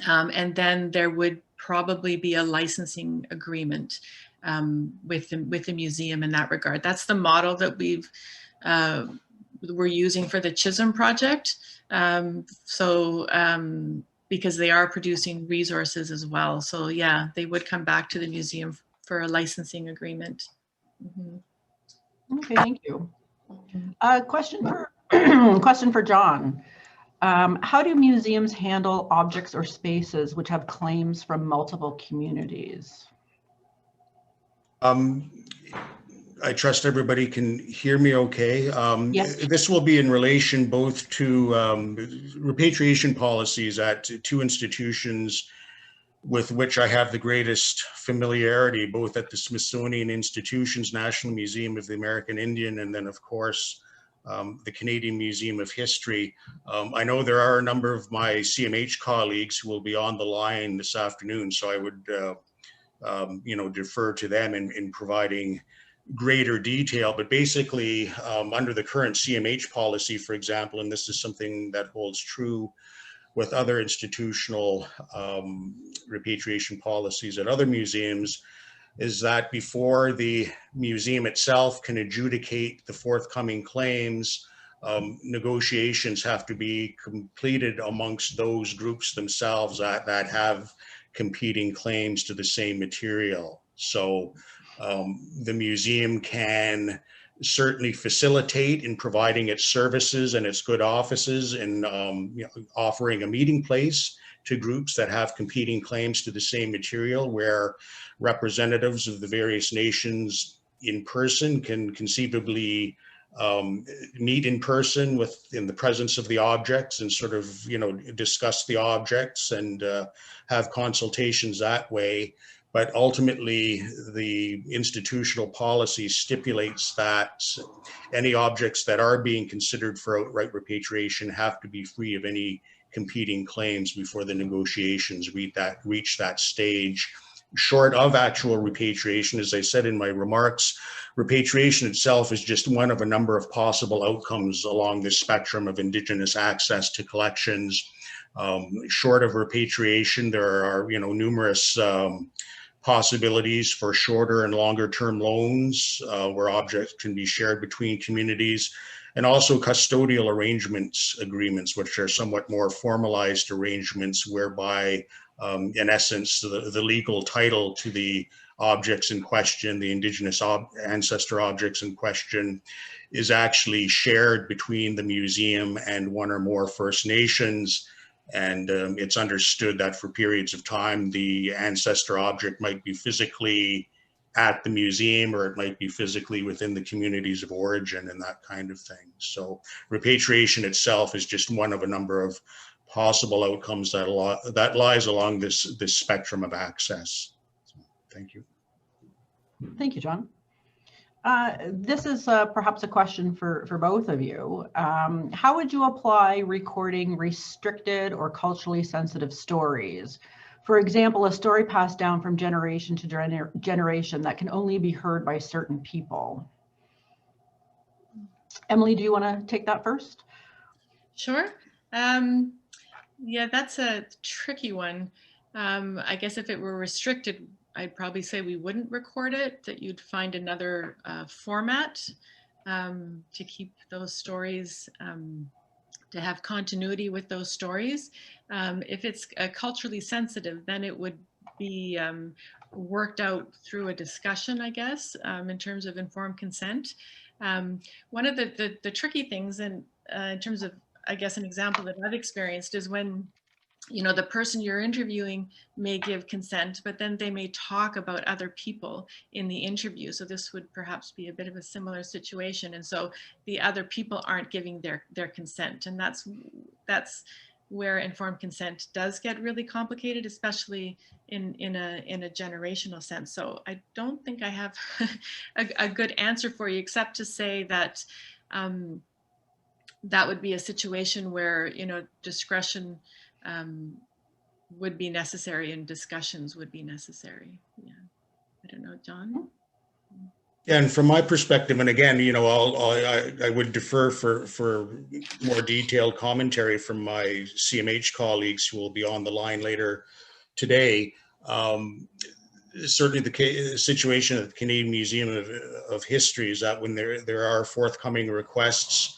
Speaker 2: And then there would probably be a licensing agreement with the museum in that regard. That's the model that we're using for the Chisholm project. Because they are producing resources as well. So yeah, they would come back to the museum for a licensing agreement. Mm-hmm.
Speaker 1: Okay, thank you. Question for John. How do museums handle objects or spaces which have claims from multiple communities?
Speaker 3: I trust everybody can hear me okay.
Speaker 1: Yes.
Speaker 3: This will be in relation both to repatriation policies at two institutions with which I have the greatest familiarity, both at the Smithsonian Institution's National Museum of the American Indian, and then of course, the Canadian Museum of History. I know there are a number of my CMH colleagues who will be on the line this afternoon, so I would defer to them in providing greater detail. But basically, under the current CMH policy, for example, and this is something that holds true with other institutional repatriation policies at other museums, is that before the museum itself can adjudicate the forthcoming claims, negotiations have to be completed amongst those groups themselves that have competing claims to the same material. So the museum can certainly facilitate in providing its services and its good offices and offering a meeting place to groups that have competing claims to the same material, where representatives of the various nations in person can conceivably meet in person in the presence of the objects and sort of, discuss the objects and have consultations that way. But ultimately, the institutional policy stipulates that any objects that are being considered for outright repatriation have to be free of any competing claims before the negotiations reach that stage. Short of actual repatriation, as I said in my remarks, repatriation itself is just one of a number of possible outcomes along this spectrum of Indigenous access to collections. Short of repatriation, there are numerous possibilities for shorter and longer term loans where objects can be shared between communities, and also custodial arrangements agreements, which are somewhat more formalized arrangements whereby in essence, the legal title to the objects in question, the Indigenous ancestor objects in question, is actually shared between the museum and one or more First Nations. And it's understood that for periods of time, the ancestor object might be physically at the museum, or it might be physically within the communities of origin and that kind of thing. So repatriation itself is just one of a number of possible outcomes that lies along this spectrum of access. So, thank you.
Speaker 1: Thank you, John. This is perhaps a question for both of you. How would you apply recording restricted or culturally sensitive stories? For example, a story passed down from generation to generation that can only be heard by certain people. Emily, do you want to take that first?
Speaker 2: Sure. Yeah, that's a tricky one. I guess if it were restricted, I'd probably say we wouldn't record it, that you'd find another format to keep those stories, to have continuity with those stories. If it's culturally sensitive, then it would be worked out through a discussion, I guess, in terms of informed consent. One of the tricky things in terms of, I guess, an example that I've experienced is when, the person you're interviewing may give consent, but then they may talk about other people in the interview. So this would perhaps be a bit of a similar situation. And so the other people aren't giving their consent. And that's where informed consent does get really complicated, especially in a generational sense. So I don't think I have a good answer for you, except to say that that would be a situation where, discretion would be necessary and discussions would be necessary. Yeah, I don't know, John.
Speaker 3: And from my perspective, and again, I would defer for more detailed commentary from my CMH colleagues who will be on the line later today. Certainly the situation at the Canadian Museum of History is that when there are forthcoming requests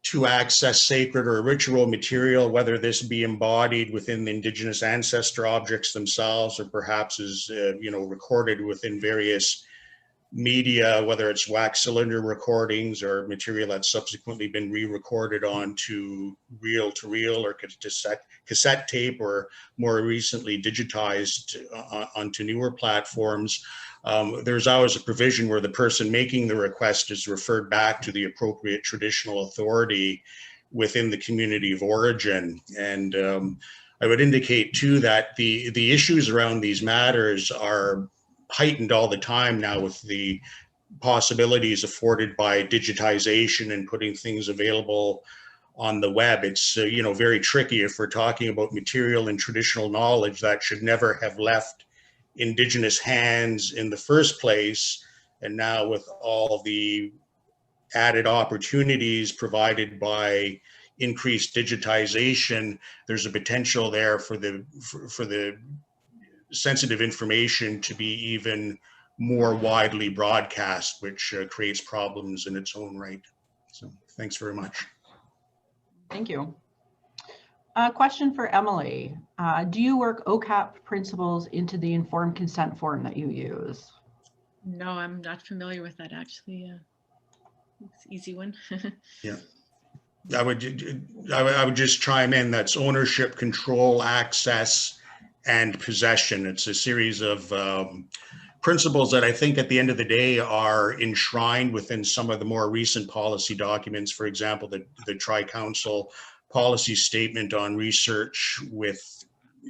Speaker 3: to access sacred or ritual material, whether this be embodied within the Indigenous ancestor objects themselves, or perhaps is recorded within various media, whether it's wax cylinder recordings or material that's subsequently been re-recorded onto reel-to-reel or cassette tape, or more recently digitized onto newer platforms. There's always a provision where the person making the request is referred back to the appropriate traditional authority within the community of origin. And I would indicate too that the issues around these matters are heightened all the time now with the possibilities afforded by digitization and putting things available on the web. It's very tricky if we're talking about material and traditional knowledge that should never have left Indigenous hands in the first place. And now with all the added opportunities provided by increased digitization, there's a potential there for the sensitive information to be even more widely broadcast, which creates problems in its own right. So thanks very much.
Speaker 1: Thank you. A question for Emily. Do you work OCAP principles into the informed consent form that you use?
Speaker 2: No, I'm not familiar with that actually. It's an easy one.
Speaker 3: Yeah. I would just chime in, that's ownership, control, access, and possession. It's a series of principles that I think at the end of the day are enshrined within some of the more recent policy documents. For example, the Tri-Council policy statement on research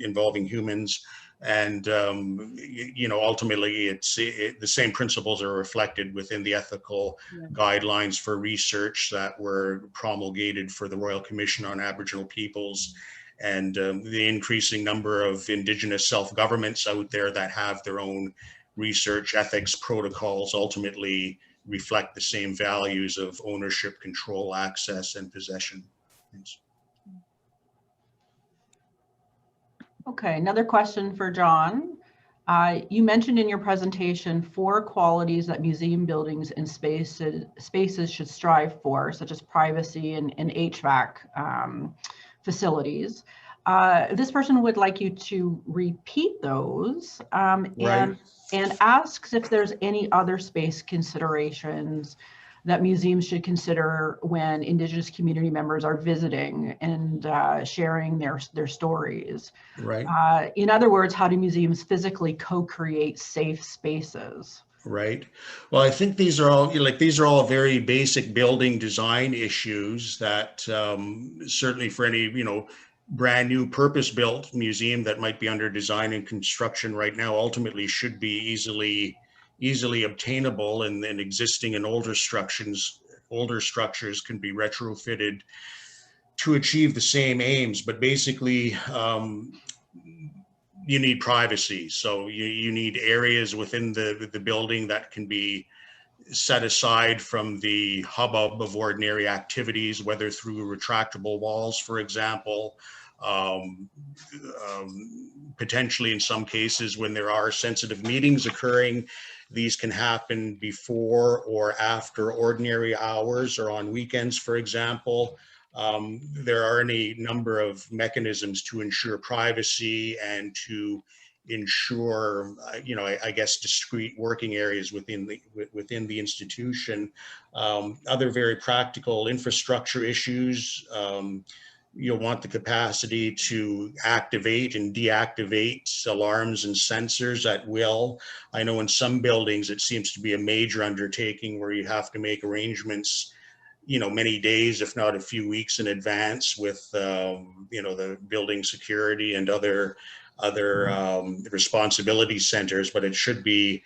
Speaker 3: involving humans. And, ultimately the same principles are reflected within the ethical guidelines for research that were promulgated for the Royal Commission on Aboriginal Peoples, and the increasing number of Indigenous self-governments out there that have their own research ethics protocols ultimately reflect the same values of ownership, control, access, and possession. Thanks.
Speaker 1: Okay, another question for John. You mentioned in your presentation 4 qualities that museum buildings and spaces should strive for, such as privacy and HVAC facilities. This person would like you to repeat those
Speaker 3: Right.
Speaker 1: and asks if there's any other space considerations that museums should consider when Indigenous community members are visiting and sharing their stories.
Speaker 3: Right.
Speaker 1: In other words, how do museums physically co-create safe spaces?
Speaker 3: Right. Well, I think these are all very basic building design issues that certainly for any, brand new purpose-built museum that might be under design and construction right now ultimately should be easily obtainable, and then existing and older structures can be retrofitted to achieve the same aims. But basically, you need privacy. So you need areas within the building that can be set aside from the hubbub of ordinary activities, whether through retractable walls, for example, potentially in some cases when there are sensitive meetings occurring, these can happen before or after ordinary hours or on weekends, for example. There are any number of mechanisms to ensure privacy and to ensure, I guess, discrete working areas within the institution. Other very practical infrastructure issues. You'll want the capacity to activate and deactivate alarms and sensors at will. I know in some buildings it seems to be a major undertaking where you have to make arrangements, many days, if not a few weeks in advance with, the building security and other responsibility centers. But it should be,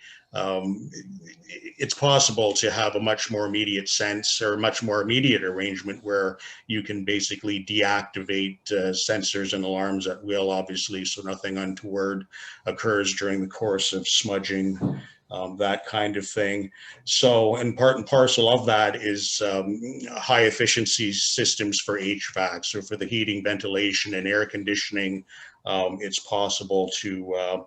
Speaker 3: it's possible to have a much more immediate sense or much more immediate arrangement where you can basically deactivate sensors and alarms at will, obviously, so nothing untoward occurs during the course of smudging, that kind of thing. So, and part and parcel of that is high efficiency systems for HVAC, so for the heating, ventilation, and air conditioning. It's possible to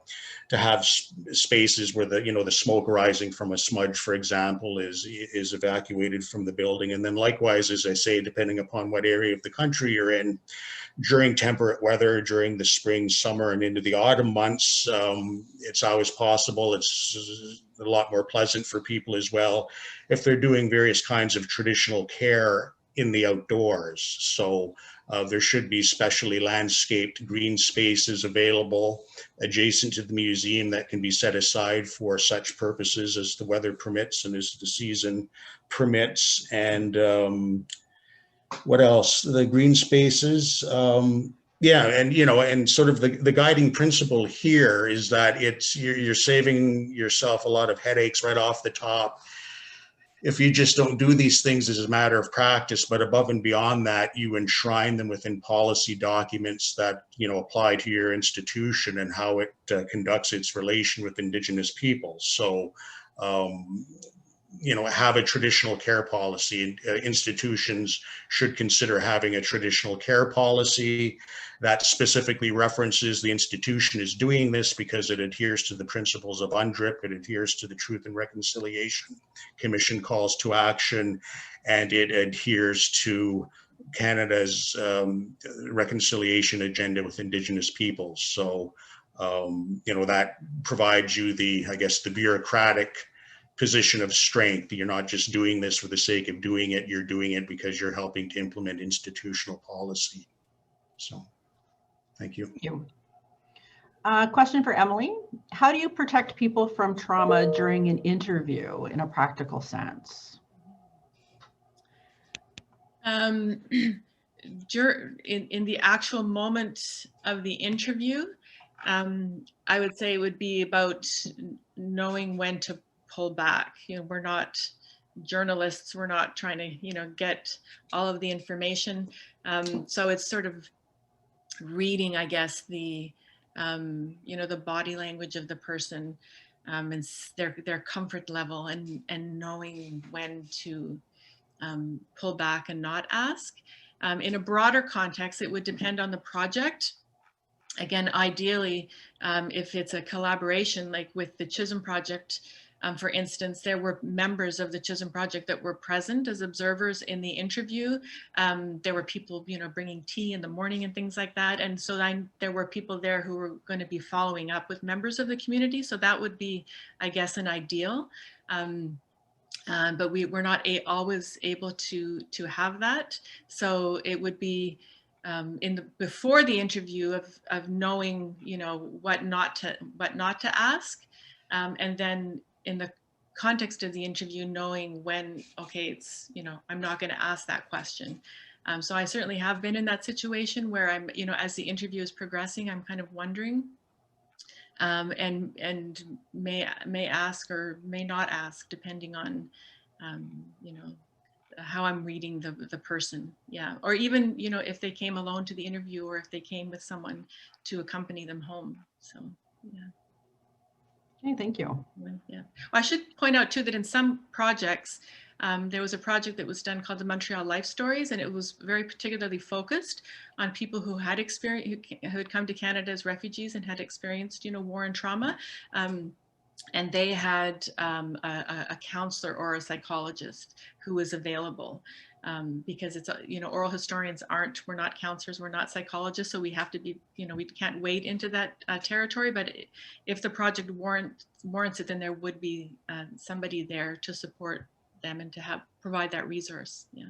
Speaker 3: have spaces where the smoke arising from a smudge, for example, is evacuated from the building. And then likewise, as I say, depending upon what area of the country you're in, during temperate weather, during the spring, summer, and into the autumn months, it's always possible. It's a lot more pleasant for people as well if they're doing various kinds of traditional care in the outdoors. So there should be specially landscaped green spaces available adjacent to the museum that can be set aside for such purposes as the weather permits and as the season permits. And what else? The green spaces. Yeah, and sort of the guiding principle here is that you're saving yourself a lot of headaches right off the top if you just don't do these things as a matter of practice. But above and beyond that, you enshrine them within policy documents that apply to your institution and how it conducts its relation with Indigenous peoples. So have a traditional care policy. Institutions should consider having a traditional care policy that specifically references the institution is doing this because it adheres to the principles of UNDRIP, it adheres to the Truth and Reconciliation Commission calls to action, and it adheres to Canada's reconciliation agenda with Indigenous peoples. So, that provides you the bureaucratic position of strength. You're not just doing this for the sake of doing it. You're doing it because you're helping to implement institutional policy. So, thank you.
Speaker 1: Thank you. Question for Emily. How do you protect people from trauma during an interview in a practical sense?
Speaker 2: In the actual moment of the interview, I would say it would be about knowing when to pull back. You know, we're not journalists, we're not trying to, you know, get all of the information. So it's sort of reading, I guess, the, you know, the body language of the person, and their comfort level, and knowing when to pull back and not ask. In a broader context, it would depend on the project. Again, ideally, if it's a collaboration, like with the Chisholm project, for instance, there were members of the Chisholm project that were present as observers in the interview. There were people, you know, bringing tea in the morning and things like that. And so there were people there who were going to be following up with members of the community. So that would be, I guess, an ideal. But we're not always able to have that. So it would be before the interview of knowing, you know, what not to ask, and then in the context of the interview, knowing when, okay, it's, you know, I'm not going to ask that question. So I certainly have been in that situation where I'm, you know, as the interview is progressing, I'm kind of wondering, and may ask or may not ask, depending on, you know, how I'm reading the person. Yeah. Or even, you know, if they came alone to the interview, or if they came with someone to accompany them home. So, yeah.
Speaker 1: Okay, thank you.
Speaker 2: Yeah. Well, I should point out too that in some projects, there was a project that was done called the Montreal Life Stories, and it was very particularly focused on people who had who had come to Canada as refugees and had experienced, you know, war and trauma. And they had a counselor or a psychologist who was available, because it's, you know, oral historians we're not counselors, we're not psychologists, so we have to be, you know, we can't wade into that territory. But if the project warrants it, then there would be somebody there to support them and to provide that resource. Yeah.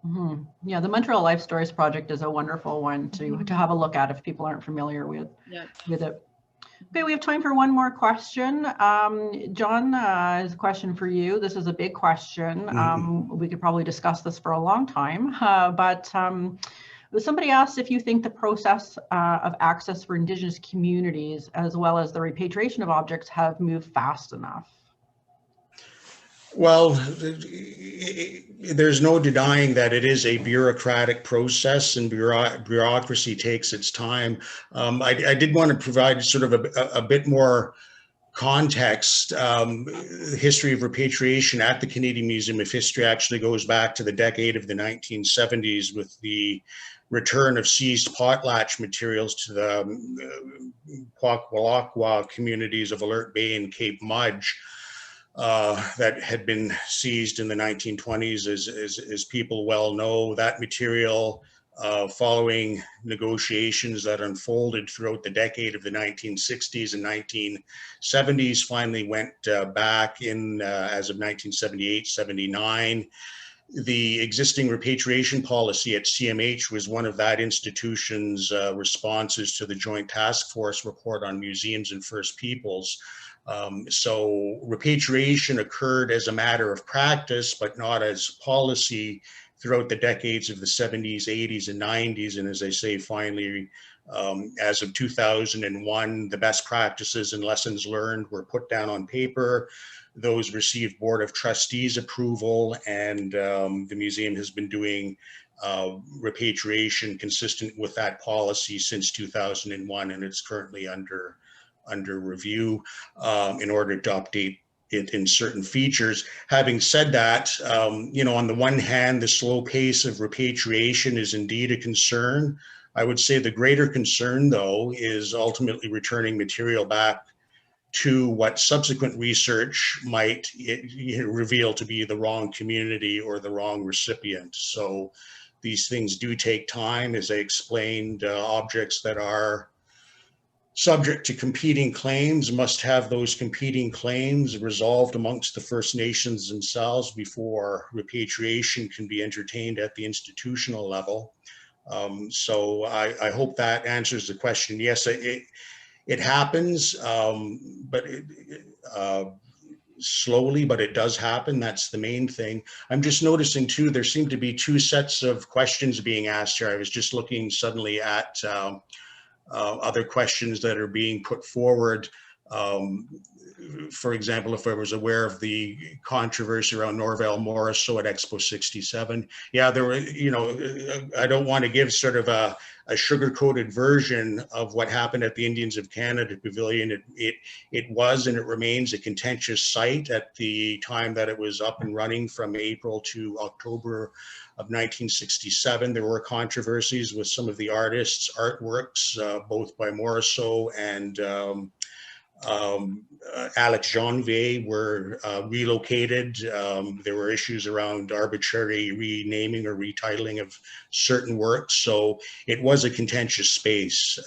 Speaker 1: Mm-hmm. Yeah, the Montreal Life Stories project is a wonderful one to have a look at if people aren't familiar with it. Okay, we have time for one more question. John, is a question for you. This is a big question. We could probably discuss this for a long time, but somebody asked if you think the process of access for Indigenous communities, as well as the repatriation of objects, have moved fast enough.
Speaker 3: Well, there's no denying that it is a bureaucratic process, and bureaucracy takes its time. I did want to provide sort of a bit more context. The history of repatriation at the Canadian Museum of History actually goes back to the decade of the 1970s, with the return of seized potlatch materials to the Kwakwalakwa communities of Alert Bay and Cape Mudge. That had been seized in the 1920s, as people well know. That material, following negotiations that unfolded throughout the decade of the 1960s and 1970s, finally went back in as of 1978-79. The existing repatriation policy at CMH was one of that institution's responses to the Joint Task Force report on museums and First Peoples. So repatriation occurred as a matter of practice, but not as policy, throughout the decades of the 70s, 80s, and 90s. And as I say, finally, as of 2001, the best practices and lessons learned were put down on paper. Those received Board of Trustees approval, and the museum has been doing repatriation consistent with that policy since 2001, and it's currently under review in order to update it in certain features. Having said that, you know, on the one hand, the slow pace of repatriation is indeed a concern. I would say the greater concern, though, is ultimately returning material back to what subsequent research might reveal to be the wrong community or the wrong recipient. So these things do take time. As I explained, objects that are subject to competing claims, must have those competing claims resolved amongst the First Nations themselves before repatriation can be entertained at the institutional level. So I hope that answers the question. Yes, it happens, but slowly, but it does happen. That's the main thing. I'm just noticing too, there seem to be two sets of questions being asked here. I was just looking suddenly at other questions that are being put forward. For example, if I was aware of the controversy around Norvell Morrisseau at Expo 67, yeah, there were, I don't want to give sort of a sugar-coated version of what happened at the Indians of Canada Pavilion. It was and it remains a contentious site at the time that it was up and running from April to October of 1967. There were controversies with some of the artists' artworks, both by Morrisseau and Alex Janvier were relocated. There were issues around arbitrary renaming or retitling of certain works. So it was a contentious space.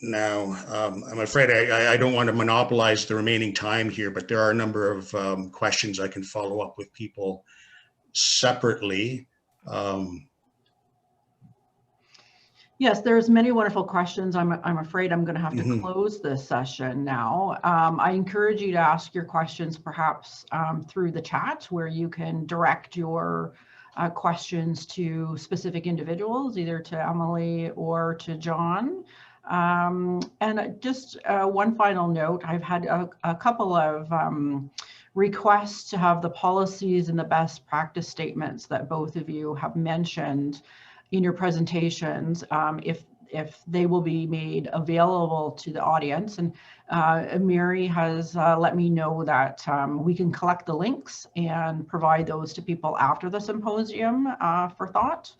Speaker 3: Now, I'm afraid I don't want to monopolize the remaining time here, but there are a number of questions I can follow up with people separately.
Speaker 1: Yes, there's many wonderful questions. I'm afraid I'm going to have to close this session now. I encourage you to ask your questions perhaps through the chat, where you can direct your questions to specific individuals, either to Emily or to John. And just one final note, I've had a couple of requests to have the policies and the best practice statements that both of you have mentioned in your presentations, if they will be made available to the audience. And Mary has let me know that we can collect the links and provide those to people after the symposium for thought.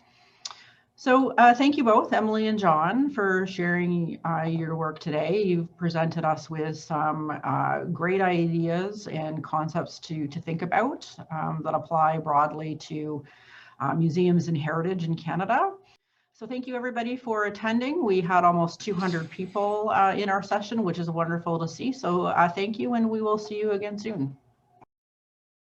Speaker 1: So thank you both, Emily and John, for sharing your work today. You've presented us with some great ideas and concepts to think about that apply broadly to museums and heritage in Canada. So thank you everybody for attending. We had almost 200 people in our session, which is wonderful to see. So thank you, and we will see you again soon.